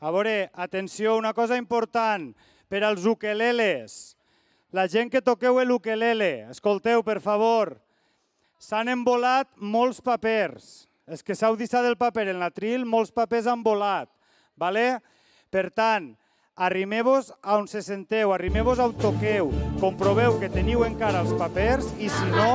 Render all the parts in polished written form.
A veure, atenció, una cosa important per als ukeleles. La gent que toqueu l'ukelele, escolteu, per favor, s'han embolat molts papers. Els que s'heu deixat el paper en l'atril, molts papers han volat. Per tant, arrimeu-vos on se senteu, arrimeu-vos on toqueu, comproveu que teniu encara els papers i si no...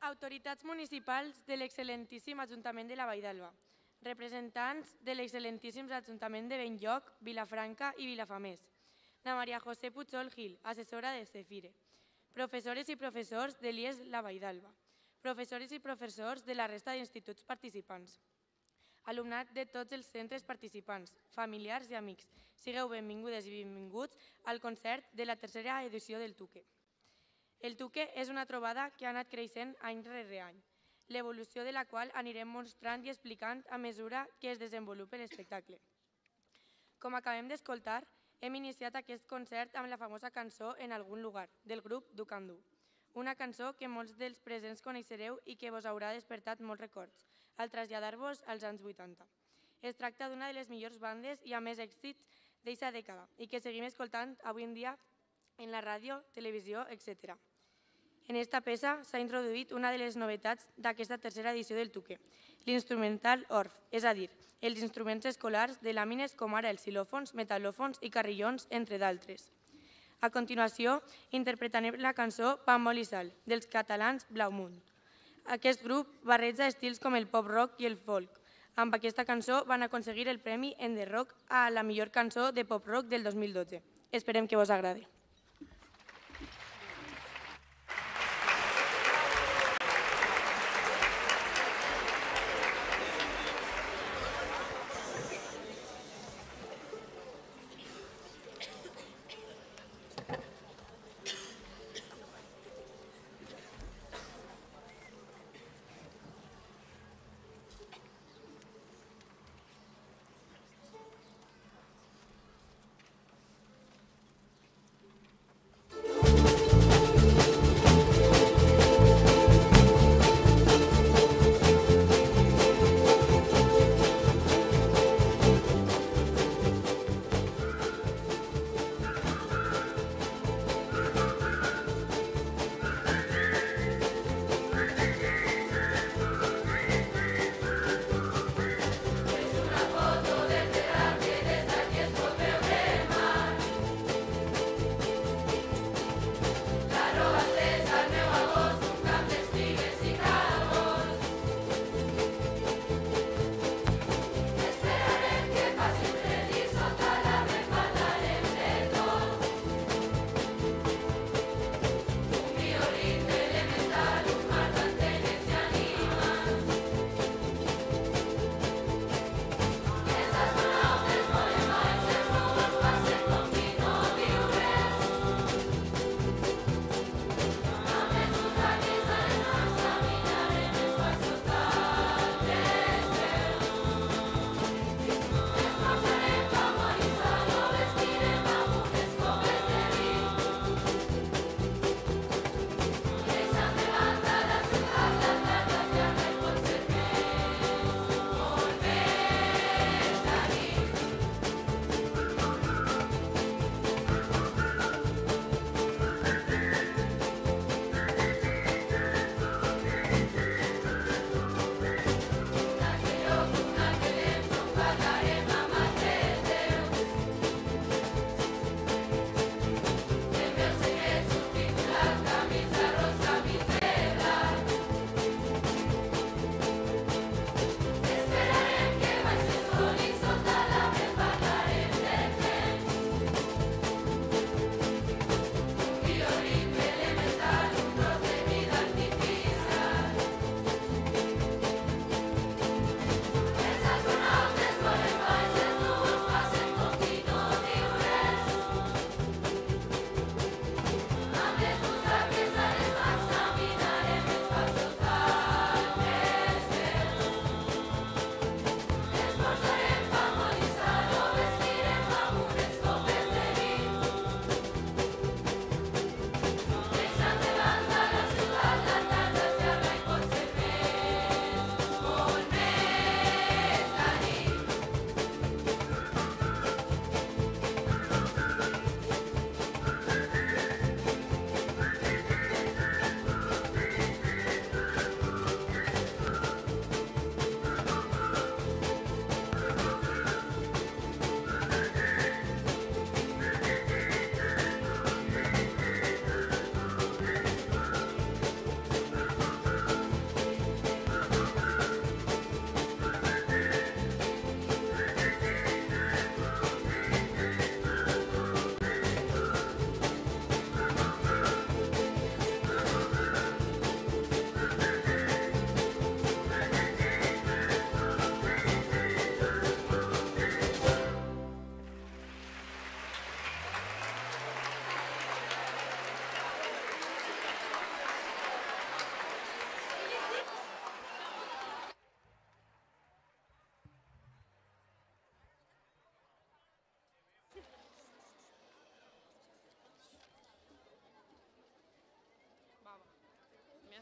Autoritats municipals de l'excel·lentíssim Ajuntament de la Vall d'Alba, representants de l'excel·lentíssim Ajuntament de Benlloc, Vilafranca i Vilafamés, na Maria José Puigol Gil, assessora de CEFIRE, professores i professors de l'IES La Vall d'Alba, professores i professors de la resta d'instituts participants, alumnat de tots els centres participants, familiars i amics, sigueu benvingudes i benvinguts al concert de la tercera edició del Tuque. El Tuque és una trobada que ha anat creixent any rere any, l'evolució de la qual anirem mostrant i explicant a mesura que es desenvolupa l'espectacle. Com acabem d'escoltar, hem iniciat aquest concert amb la famosa cançó En algun lugar, del grup Ducandú. Una cançó que molts dels presents coneixereu i que vos haurà despertat molts records, al traslladar-vos als anys 80. Es tracta d'una de les millors bandes i amb més èxits d'eixa dècada i que seguim escoltant avui en dia en la ràdio, televisió, etc. En esta peça s'ha introduït una de les novetats d'aquesta tercera edició del Tuque, l'instrumental Orff, és a dir, els instruments escolars de làmines com ara els xilòfons, metal·lòfons i carrillons, entre d'altres. A continuació, interpretarem la cançó Pa, Molt i Sal, dels catalans Blaumunt. Aquest grup barreja estils com el pop-rock i el folk. Amb aquesta cançó van aconseguir el premi en The Rock a la millor cançó de pop-rock del 2012. Esperem que vos agradi.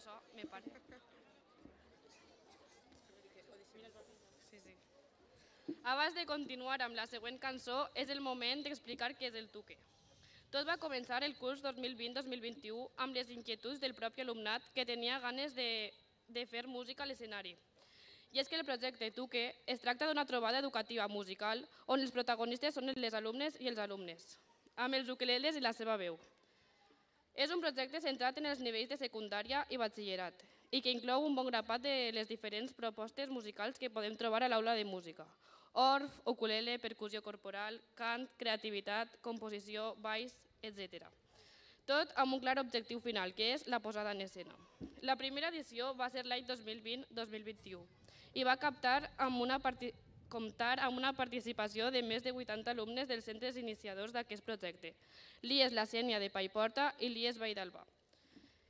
això me pare. Sí. Abans de continuar amb la següent cançó, és el moment d'explicar què és el Tuque. Tot va començar el curs 2020-2021 amb les inquietuds del propi alumnat que tenia ganes de fer música a l'escenari. I és que el projecte Tuque es tracta d'una trobada educativa musical on els protagonistes són les alumnes i els alumnes, amb els ukeleles i la seva veu. És un projecte centrat en els nivells de secundària i batxillerat i que inclou un bon grapat de les diferents propostes musicals que podem trobar a l'aula de música. Orf, ukulele, percussió corporal, cant, creativitat, composició, balls, etc. Tot amb un clar objectiu final, que és la posada en escena. La primera edició va ser l'any 2020-2021 i va comptar amb una participació de més de 80 alumnes dels centres iniciadors d'aquest projecte, l'IES La Sénia de Paiporta i l'IES Vall d'Alba.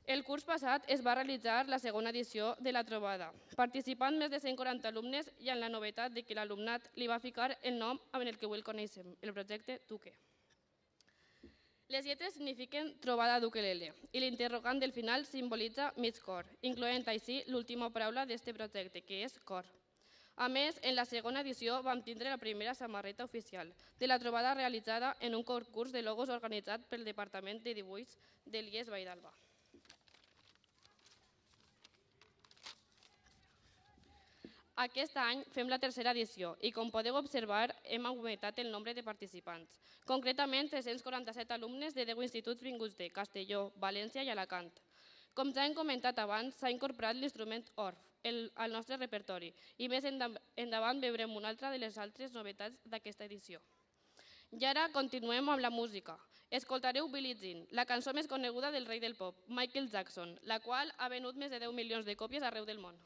El curs passat es va realitzar la segona edició de la trobada, participant més de 140 alumnes i amb la novetat de que l'alumnat li va ficar el nom amb el que avui el coneixem, el projecte Tuque. Les lletres signifiquen trobada d'ukelele i l'interrogant del final simbolitza mig cor, incloent així l'última paraula d'aquest projecte, que és cor. A més, en la segona edició vam tindre la primera samarreta oficial de la trobada realitzada en un concurs de logos organitzat pel Departament de Dibuix de l'IES Vall d'Alba. Aquest any fem la tercera edició i, com podeu observar, hem augmentat el nombre de participants. Concretament, 347 alumnes de 10 instituts vinguts de Castelló, València i Alacant. Com ja hem comentat abans, s'ha incorporat l'instrument Orf al nostre repertori i més endavant veurem una altra de les altres novetats d'aquesta edició. I ara continuem amb la música. Escoltareu Billie Jean, la cançó més coneguda del rei del pop, Michael Jackson, la qual ha venut més de 10 milions de còpies arreu del món.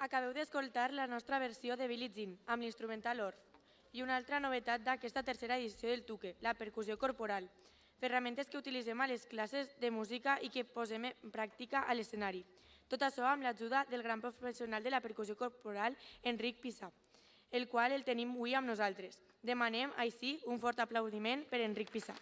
Acabeu d'escoltar la nostra versió de Billie Jean, amb l'instrumental Orff. I una altra novetat d'aquesta tercera edició del Tuque, la percussió corporal. Ferramentes que utilitzem a les classes de música i que posem en pràctica a l'escenari. Tot això amb l'ajuda del gran professional de la percussió corporal, Enric Pissà, el qual el tenim avui amb nosaltres. Demanem, així, un fort aplaudiment per Enric Pissà.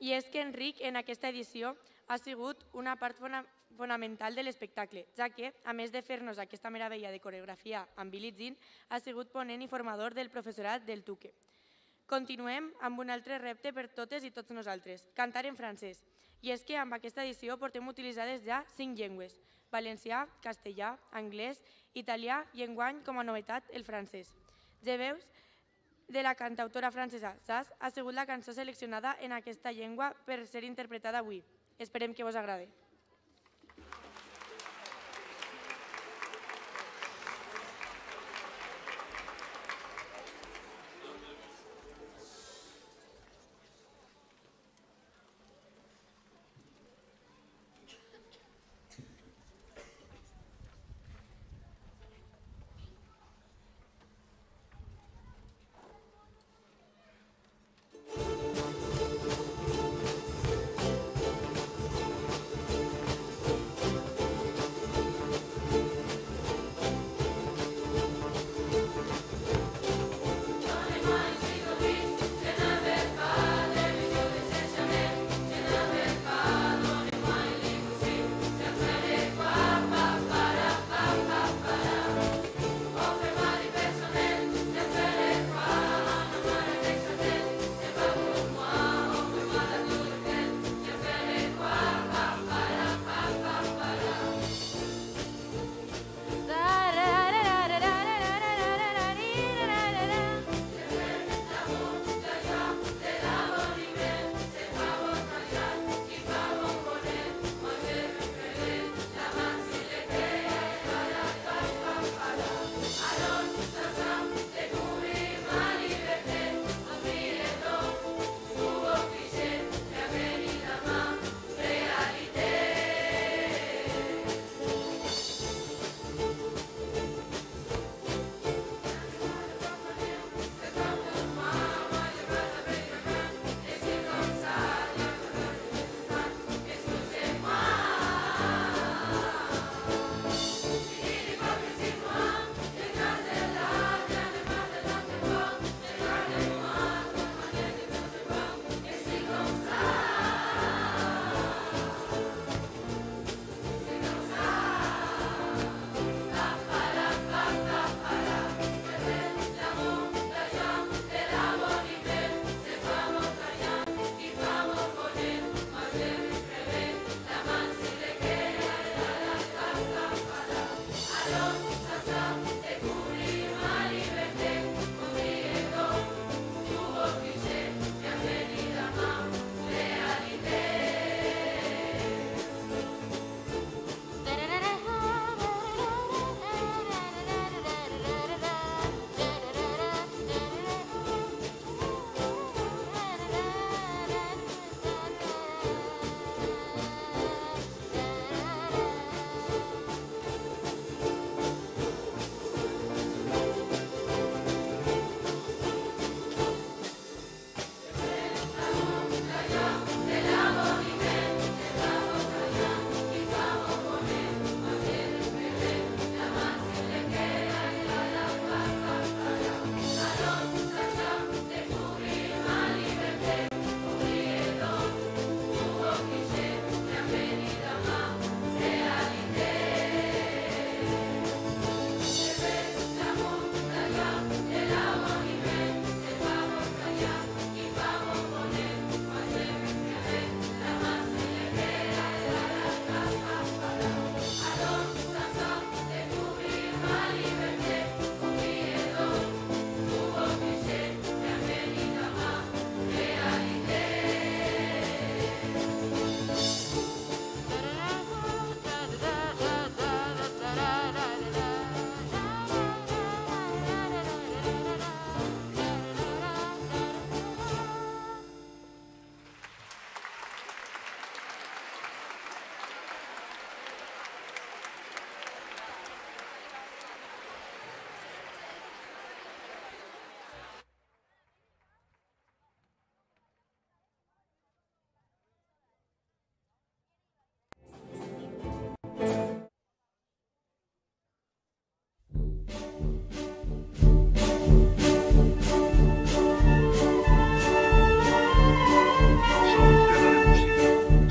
I és que Enric, en aquesta edició, ha sigut una part fonamental de l'espectacle, ja que, a més de fer-nos aquesta meravella de coreografia amb Billie Jean, ha sigut ponent i formador del professorat del Tuque. Continuem amb un altre repte per totes i tots nosaltres, cantar en francès. I és que amb aquesta edició portem utilitzades ja 5 llengües, valencià, castellà, anglès, italià i enguany, com a novetat, el francès. Ja veus, de la cantautora francesa Sass ha sigut la cançó seleccionada en aquesta llengua per ser interpretada avui. Esperem que vos agradi.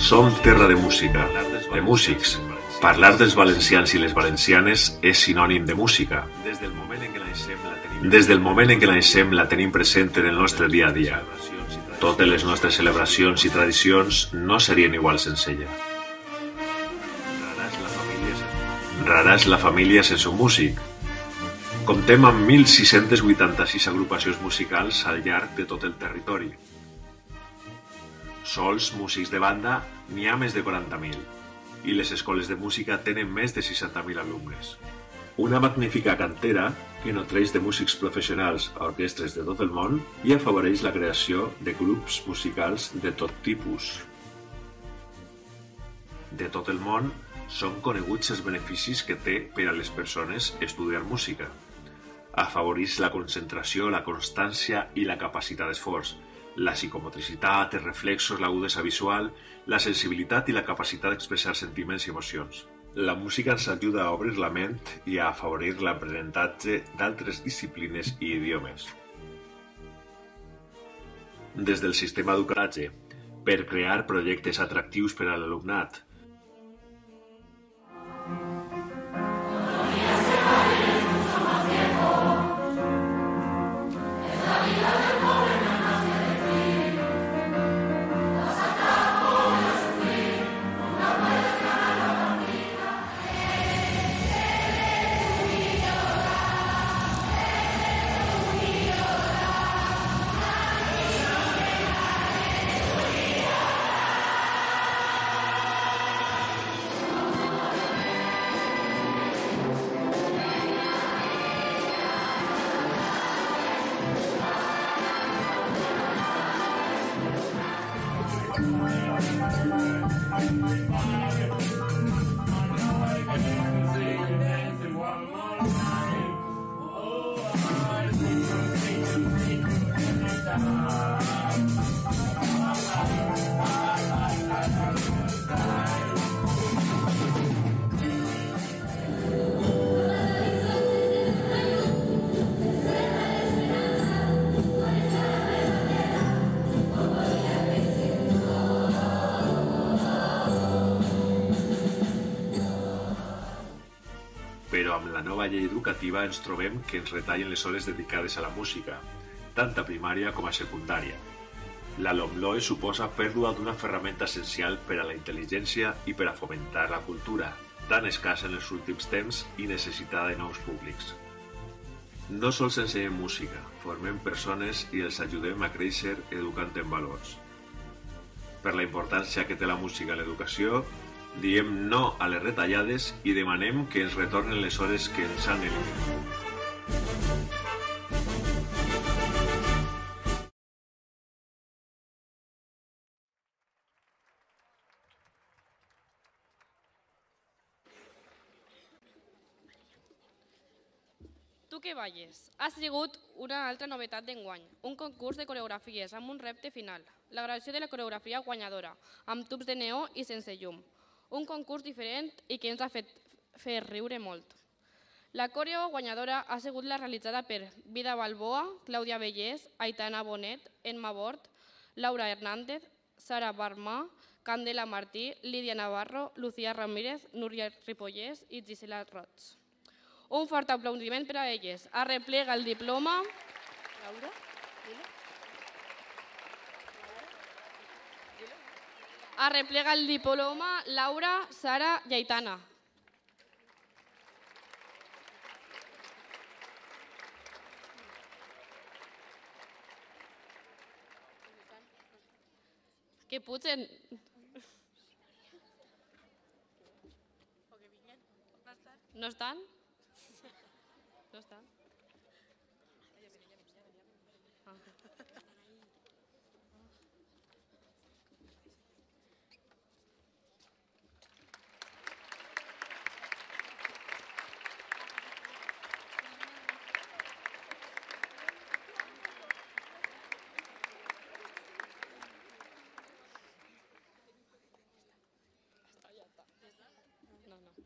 Som terra de música, de músics. Parlar dels valencians i les valencianes és sinònim de música. Des del moment en què naixem la tenim present en el nostre dia a dia. Totes les nostres celebracions i tradicions no serien igual sense ella. Rara és la família sense un músic. Comptem amb 1.686 agrupacions musicals al llarg de tot el territori. Sols músics de banda n'hi ha més de 40.000 i les escoles de música tenen més de 60.000 alumnes. Una magnífica cantera que nodreix de músics professionals a orquestres de tot el món i afavoreix la creació de grups musicals de tot tipus. De tot el món són coneguts els beneficis que té per a les persones estudiar música. Afavoreix la concentració, la constància i la capacitat d'esforç, la psicomotricitat, els reflexos, l'agudesa visual, la sensibilitat i la capacitat d'expressar sentiments i emocions. La música ens ajuda a obrir la ment i a afavorir l'aprenentatge d'altres disciplines i idiomes. Des del sistema educatiu, per crear projectes atractius per a l'alumnat, però amb la nova llei educativa ens trobem que ens retallen les hores dedicades a la música, tant a primària com a secundària. La LOMLOE suposa pèrdua d'una ferramenta essencial per a la intel·ligència i per a fomentar la cultura, tan escassa en els últims temps i necessitada de nous públics. No sols ensenyem música, formem persones i els ajudem a créixer educant en valors. Per la importància que té la música a l'educació, diem no a les retallades i demanem que ens retornen les hores que ens han eliminat. Tu que balles? Ha sigut una altra novetat d'enguany, un concurs de coreografies amb un repte final, la gravació de la coreografia guanyadora, amb tubs de neó i sense llum. Un concurs diferent i que ens ha fet riure molt. La coreo guanyadora ha sigut la realitzada per Vida Balboa, Clàudia Bellés, Aitana Bonet, Emma Bort, Laura Hernández, Sara Barmà, Candela Martí, Lídia Navarro, Lucía Ramírez, Núria Ripollès i Gisela Roig. Un fort aplaudiment per a elles. Arreplega el diploma. Laura? Arreplega el diploma Laura, Sara i Aitana. Que pugen. No estan? No estan? No, no.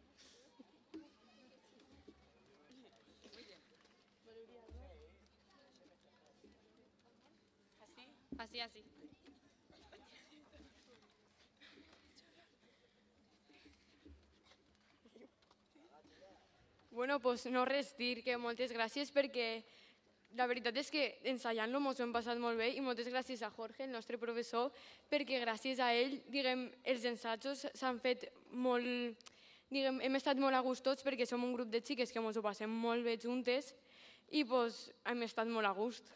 Así, así. Bueno, doncs no res dir, que moltes gràcies perquè la veritat és que ensaiant-lo ens ho hem passat molt bé i moltes gràcies a Jorge, el nostre professor, perquè gràcies a ell, diguem, els ensajos s'han fet molt... Diguem, hem estat molt a gust tots perquè som un grup de xiques que ens ho passem molt bé juntes i doncs hem estat molt a gust.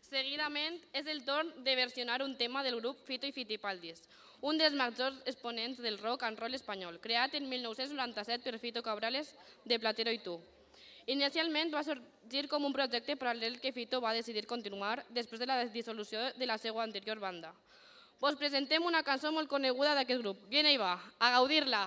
Seguidament, és el torn de versionar un tema del grup Fito i Fitipaldis, un dels majors exponents del rock and roll espanyol, creat en 1997 per Fito Cabrales de Platero i Tu. Inicialment va sorgir com un projecte paral·lel que Fito va decidir continuar després de la dissolució de la seva anterior banda. Vos presentem una cançó molt coneguda d'aquest grup. Viene i va, a gaudir-la!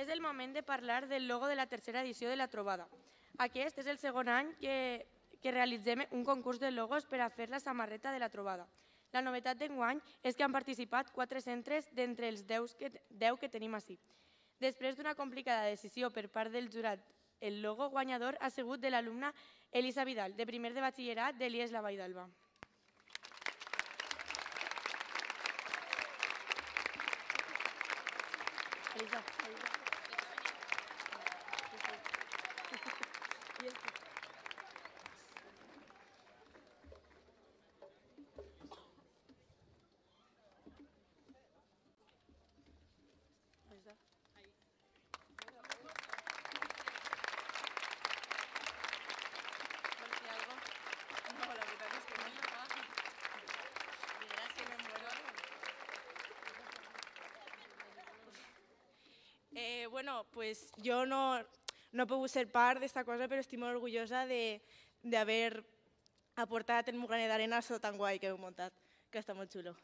És el moment de parlar del logo de la tercera edició de la trobada. Aquest és el segon any que realitzem un concurs de logos per a fer la samarreta de la trobada. La novetat d'enguany és que han participat 4 centres d'entre els 10 que tenim ací. Després d'una complicada decisió per part del jurat, el logo guanyador ha sigut de l'alumna Elisa Vidal, de primer de batxillerat de l'IES La Vall d'Alba. Bueno, pues jo no he pogut ser part d'esta cosa, però estic molt orgullosa d'haver aportat el meu granet d'arena a això tan guai que heu muntat, que està molt xulo.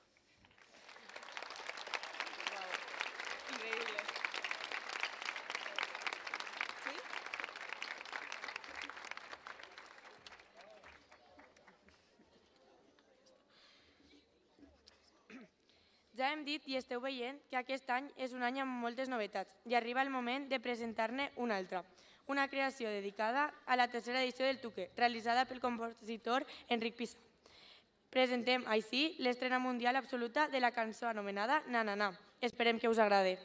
Increïble. Sí? Ja hem dit i esteu veient que aquest any és un any amb moltes novetats i arriba el moment de presentar-ne una altra. Una creació dedicada a la tercera edició del Tuque, realitzada pel compositor Enric Pissà. Presentem així l'estrena mundial absoluta de la cançó anomenada Na Na Na. Esperem que us agradi.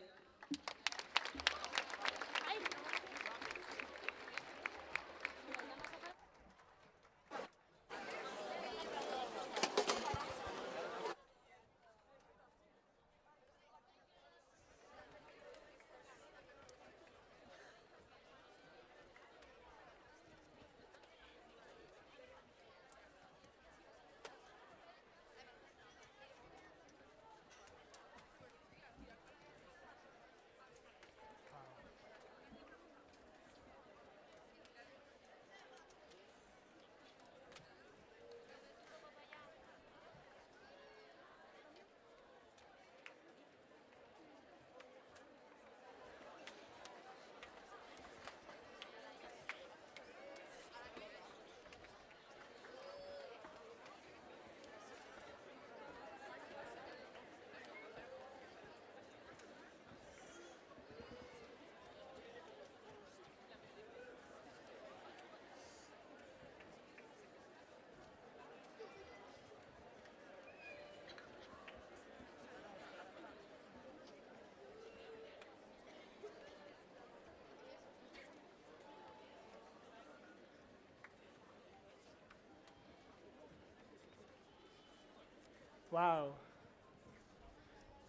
Uau.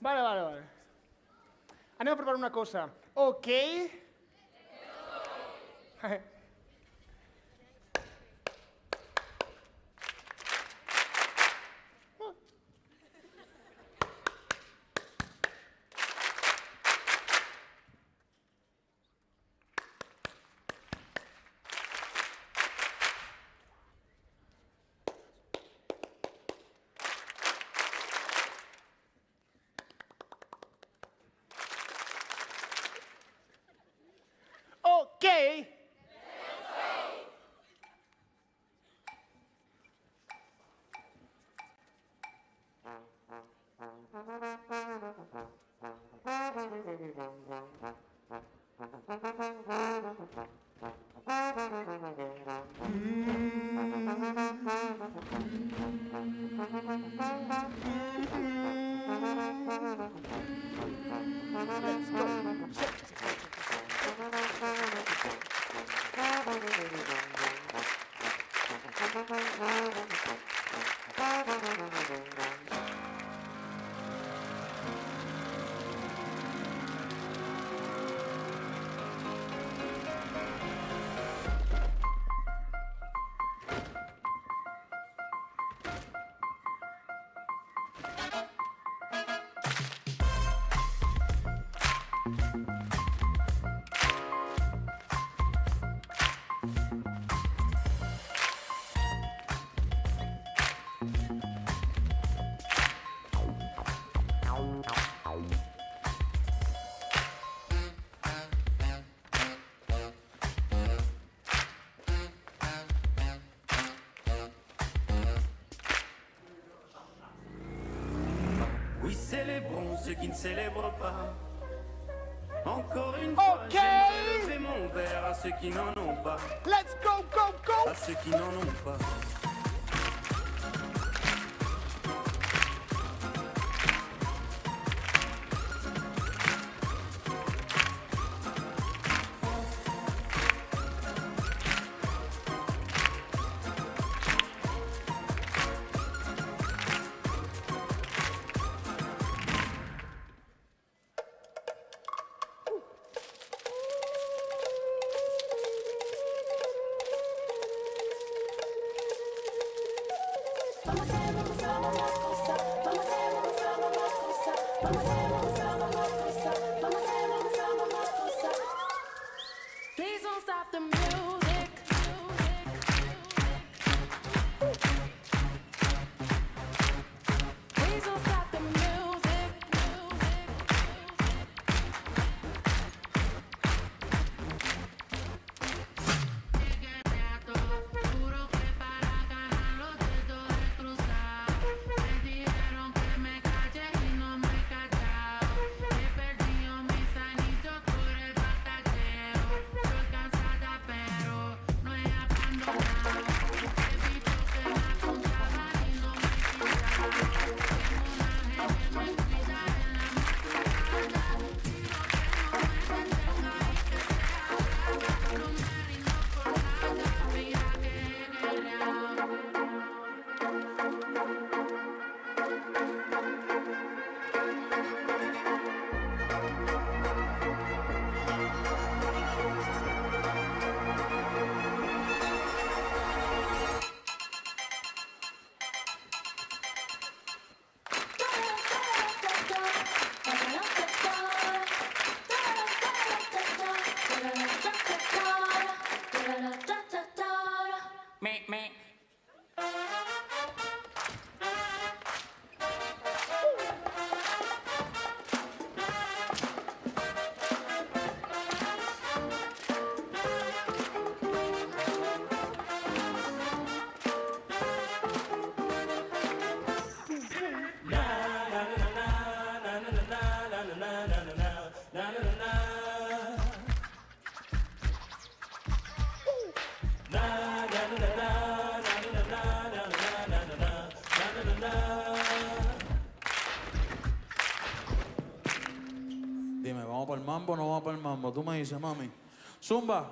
Vale. Anem a provar una cosa. Ok? Okay. célébrons ceux qui ne célèbrent pas. Encore une fois, j'aimerais lever mon verre à ceux qui n'en ont pas. Let's go, go, go! À ceux qui n'en ont pas. Please don't stop the music. Please don't stop the music. Juro que para ganarlo te doy de cruzar. Me dijeron que me calle y no me he callado. He perdido mis anillos por el batallero. Estoy cansada pero no he abandonado. He visto que me apuntaban y no me he quitado. Tengo un ángel que me cuida en la madrugada. Pido que no me detenga y que sea brava. No me rindo por nada, mira que he guerreado. Me. Dime, ¿vamos para el mambo o no vamos para el mambo? Tú me dices, mami. Zumba.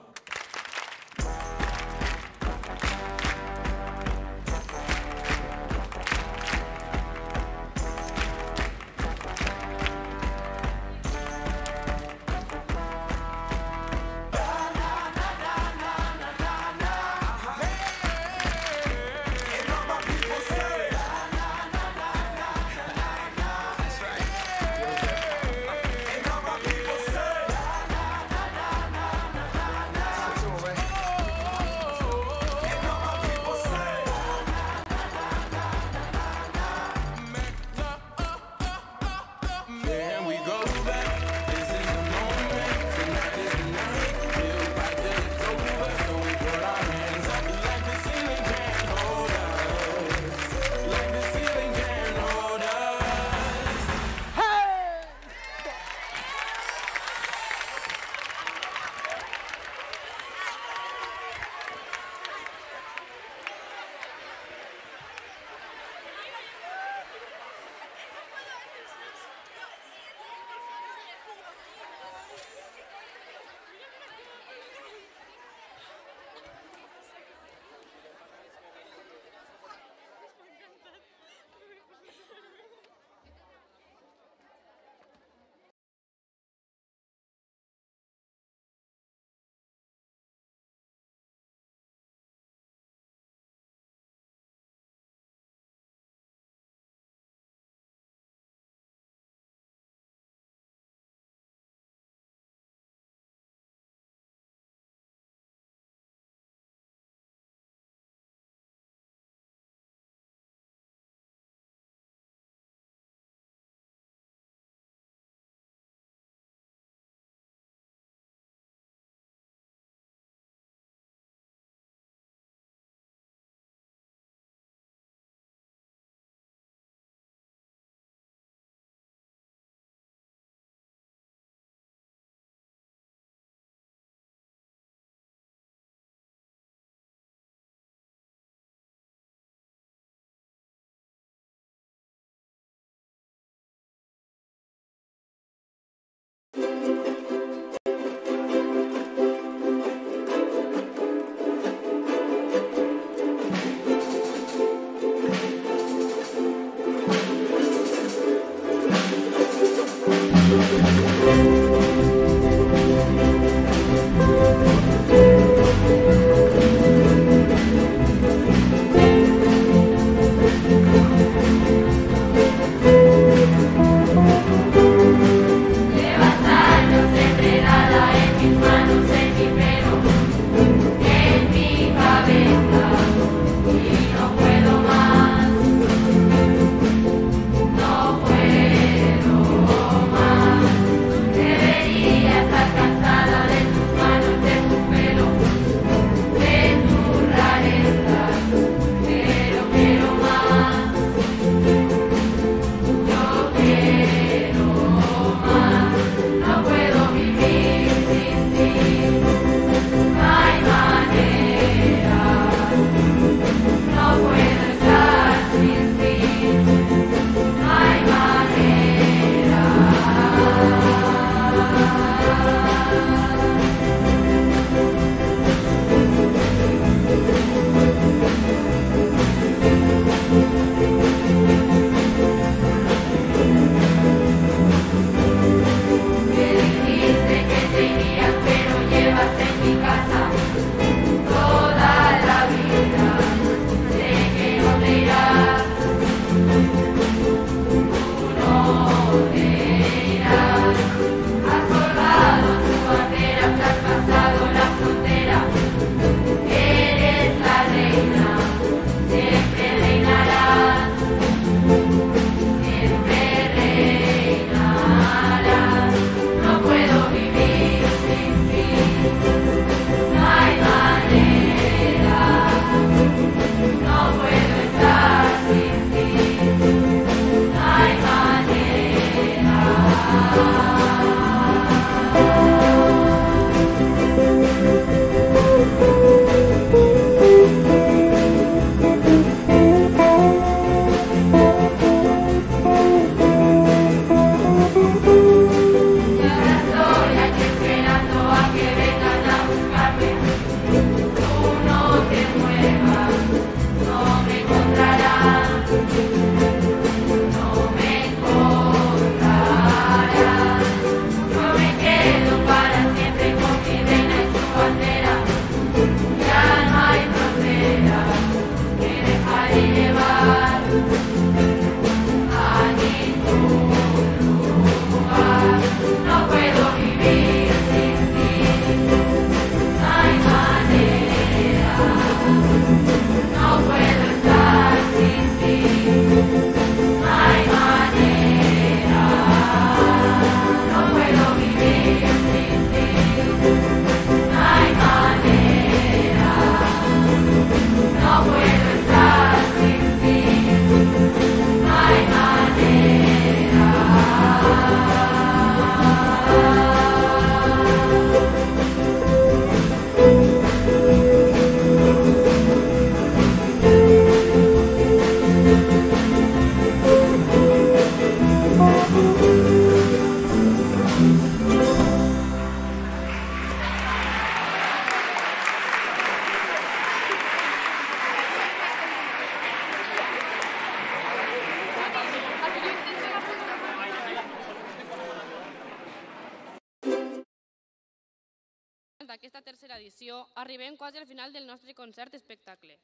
d'aquesta tercera edició, arribem quasi al final del nostre concert espectacle.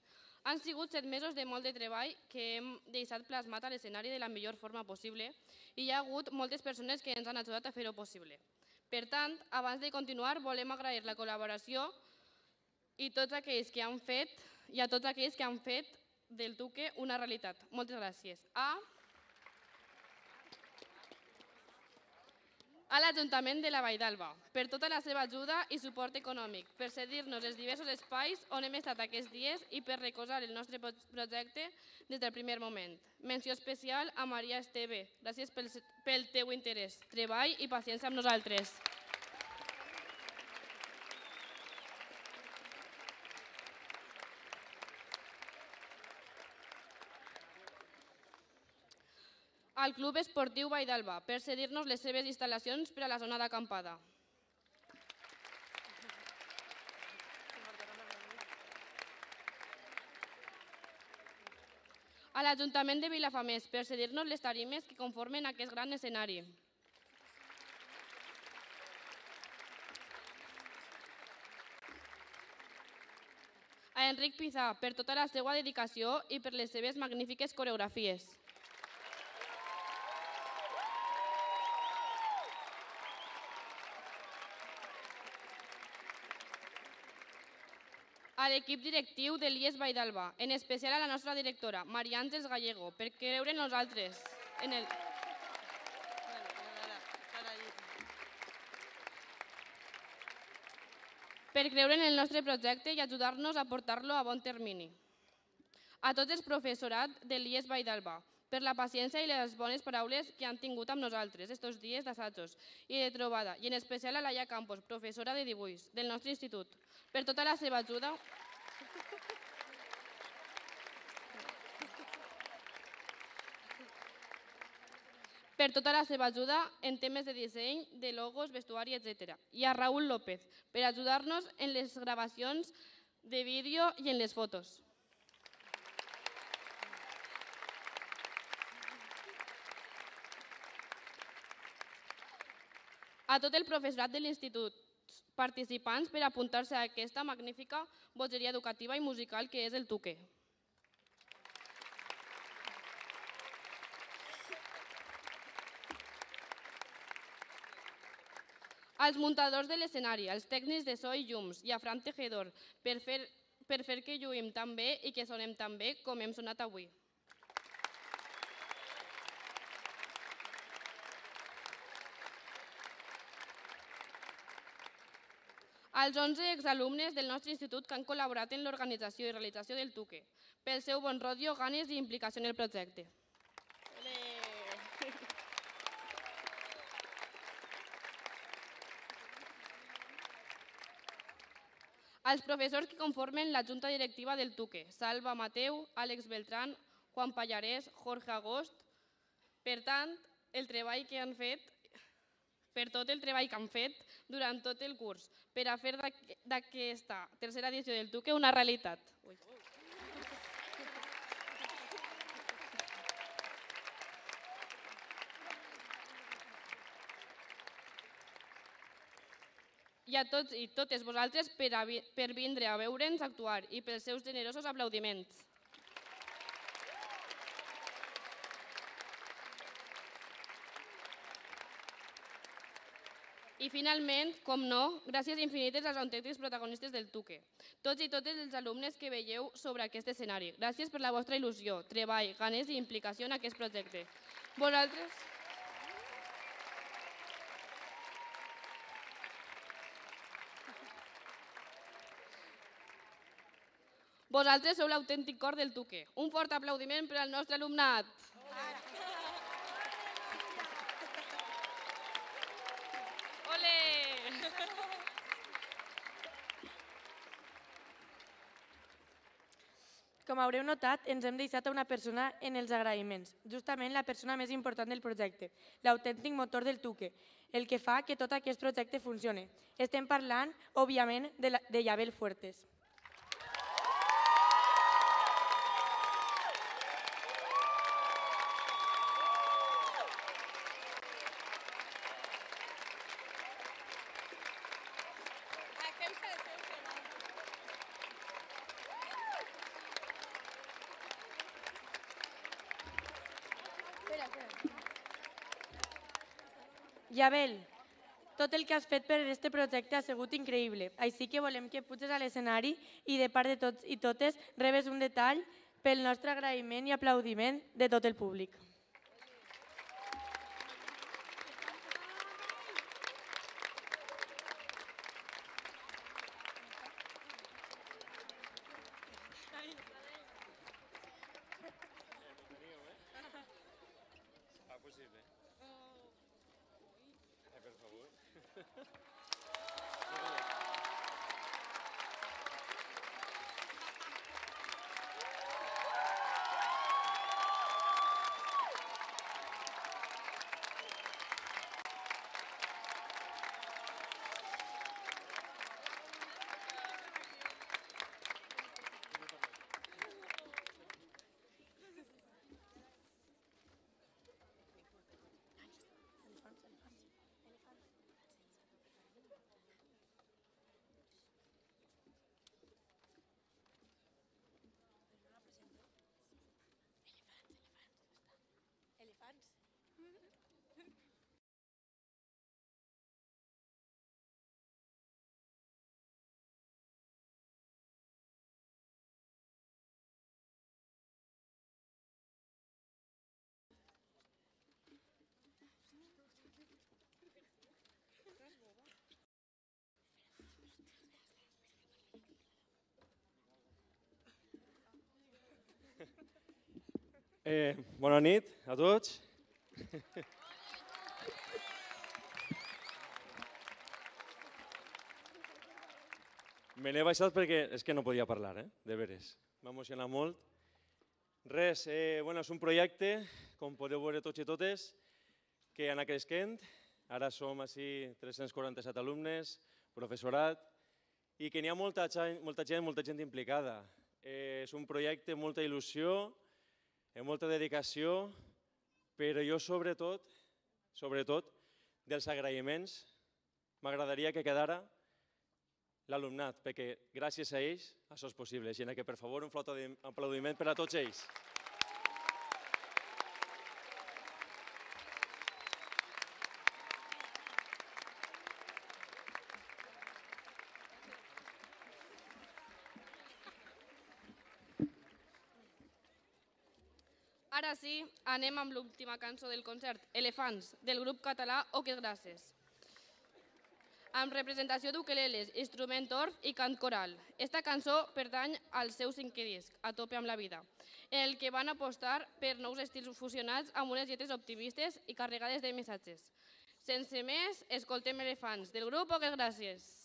Han sigut 7 mesos de molt de treball que hem deixat plasmat a l'escenari de la millor forma possible i hi ha hagut moltes persones que ens han ajudat a fer-ho possible. Per tant, abans de continuar, volem agrair la col·laboració i tots aquells que han fet i a tots aquells que han fet del Tuque una realitat. Moltes gràcies. A l'Ajuntament de la Vall d'Alba, per tota la seva ajuda i suport econòmic, per cedir-nos els diversos espais on hem estat aquests dies i per recolzar el nostre projecte des del primer moment. Menció especial a Maria Esteve. Gràcies pel teu interès, treball i paciència amb nosaltres. al Club Esportiu Vall d'Alba per cedir-nos les seves instal·lacions per a la zona d'acampada. A l'Ajuntament de Vilafamés per cedir-nos les tarimes que conformen aquest gran escenari. A Enric Pizà per tota la seva dedicació i per les seves magnífiques coreografies. A l'equip directiu de l'IES Vall d'Alba, en especial a la nostra directora, Maria Àngels Gallego, per creure en nosaltres, per creure en el nostre projecte i ajudar-nos a portar-lo a bon termini. A tots els professorat de l'IES Vall d'Alba, per la paciència i les bones paraules que han tingut amb nosaltres estos dies d'assajos i de trobada, i en especial a Laia Campos, professora de dibuix del nostre institut, per tota la seva ajuda en temes de disseny, de logos, vestuari, etc. I a Raúl López, per ajudar-nos en les gravacions de vídeo i en les fotos. A tot el professorat de l'institut, participants per apuntar-se a aquesta magnífica bogeria educativa i musical que és el Tuque. Als muntadors de l'escenari, als tècnics de so i llums i a Fran Tejedor per fer que lluïm tan bé i que sonem tan bé com hem sonat avui. Als 11 exalumnes del nostre institut que han col·laborat en l'organització i realització del Tuque, pel seu bon rotllo, ganes i implicació en el projecte. Als professors que conformen la junta directiva del Tuque, Salva Mateu, Àlex Beltrán, Juan Pallarès, Jorge Agost, per tant, per tot el treball que han fet durant tot el curs, per a fer d'aquesta tercera edició del Tuque una realitat. I a tots i totes vosaltres per vindre a veure'ns actuar i pels seus generosos aplaudiments. I finalment, com no, gràcies infinites als autèntics protagonistes del Tuque, tots i totes els alumnes que veieu sobre aquest escenari. Gràcies per la vostra il·lusió, treball, ganes i implicació en aquest projecte. Vosaltres sou l'autèntic cor del Tuque. Un fort aplaudiment per al nostre alumnat. Com haureu notat, ens hem deixat a una persona en els agraïments, justament la persona més important del projecte, l'autèntic motor del Tuque, el que fa que tot aquest projecte funcioni. Estem parlant, òbviament, de Yabel Fuertes. Yabel, tot el que has fet per aquest projecte ha sigut increïble, així que volem que puges a l'escenari i de part de tots i totes rebes un detall pel nostre agraïment i aplaudiment de tot el públic. Bona nit a tots. Me n'he baixat perquè és que no podia parlar, de veres. M'ha emocionat molt. Res, és un projecte, com podeu veure tots i totes, que ha anat creixent. Ara som així 347 alumnes, professorat, i que n'hi ha molta gent implicada. És un projecte amb molta il·lusió, amb molta dedicació, però jo sobretot, dels agraïments, m'agradaria que quedara l'alumnat, perquè gràcies a ells això és possible. Així que, per favor, un fort aplaudiment per a tots ells. Ara sí, anem amb l'última cançó del concert, Elefants, del grup català Oques Grasses. Amb representació d'ukeleles, instrument orf i cant coral. Esta cançó pertany al seu 5è disc, A tope amb la vida, en el que van apostar per nous estils fusionats amb unes lletres optimistes i carregades de missatges. Sense més, escoltem Elefants, del grup Oques Grasses.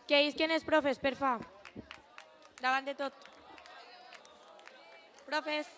Que isquen els profes, per fa. Davant de tot. Profes.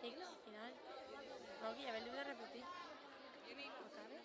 Dic-lo al final. No, que ja l'he de repetir. Acabe?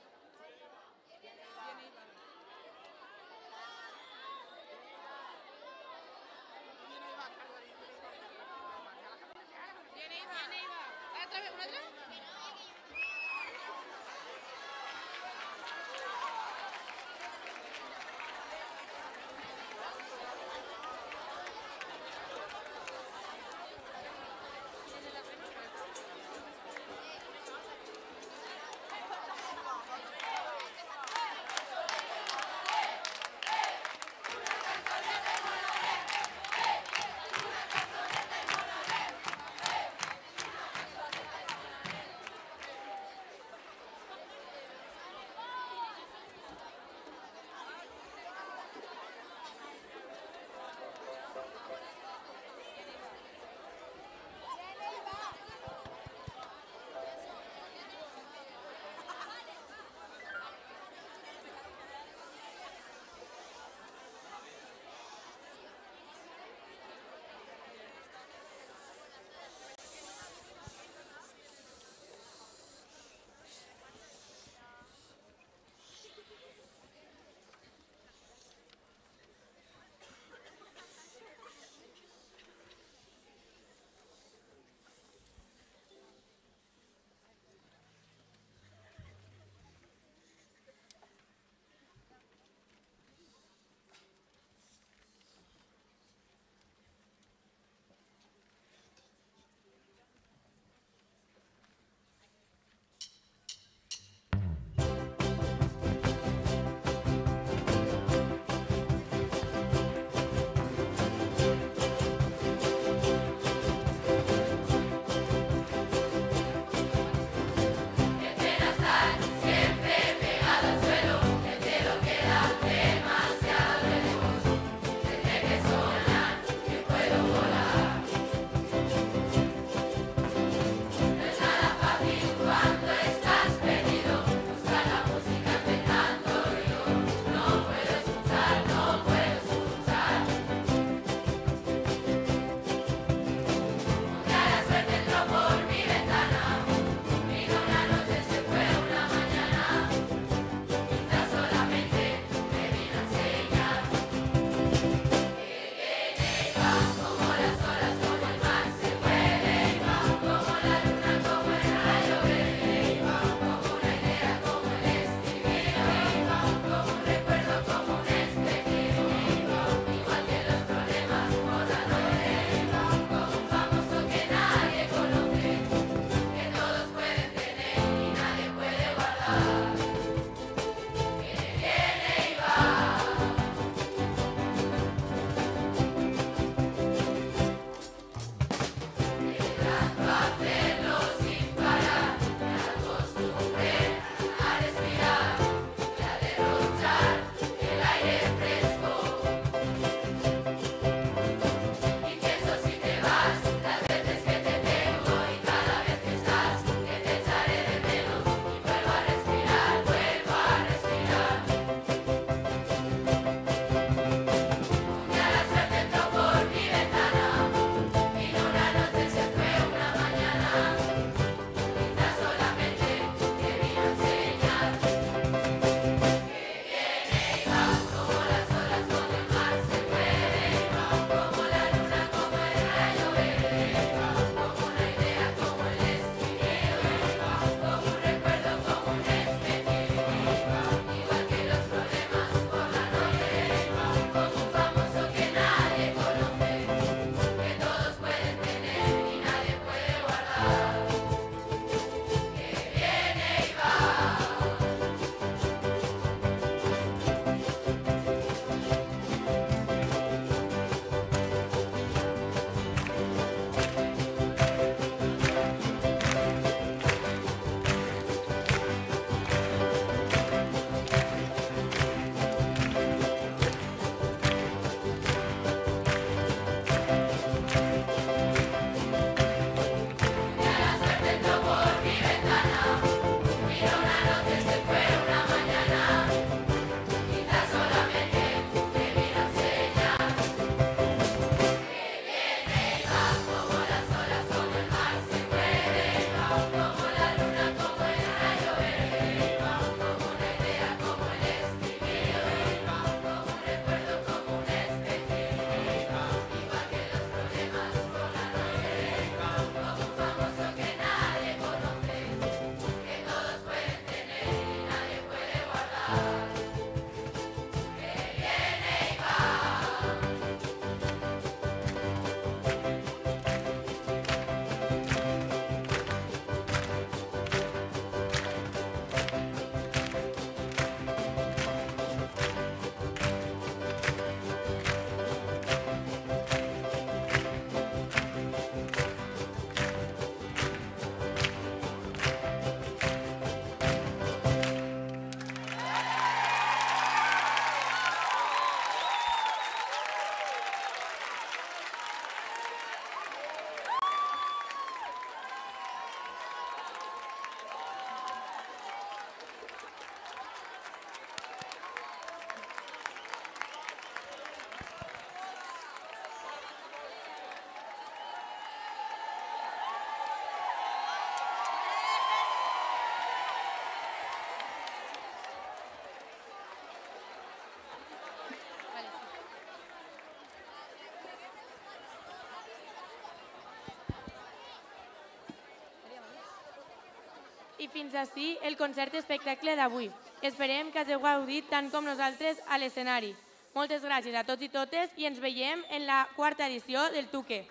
I fins ací el concert espectacle d'avui. Esperem que hagueu gaudit tant com nosaltres a l'escenari. Moltes gràcies a tots i totes i ens veiem en la 4ª edició del Tuque.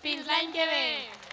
Fins l'any que ve!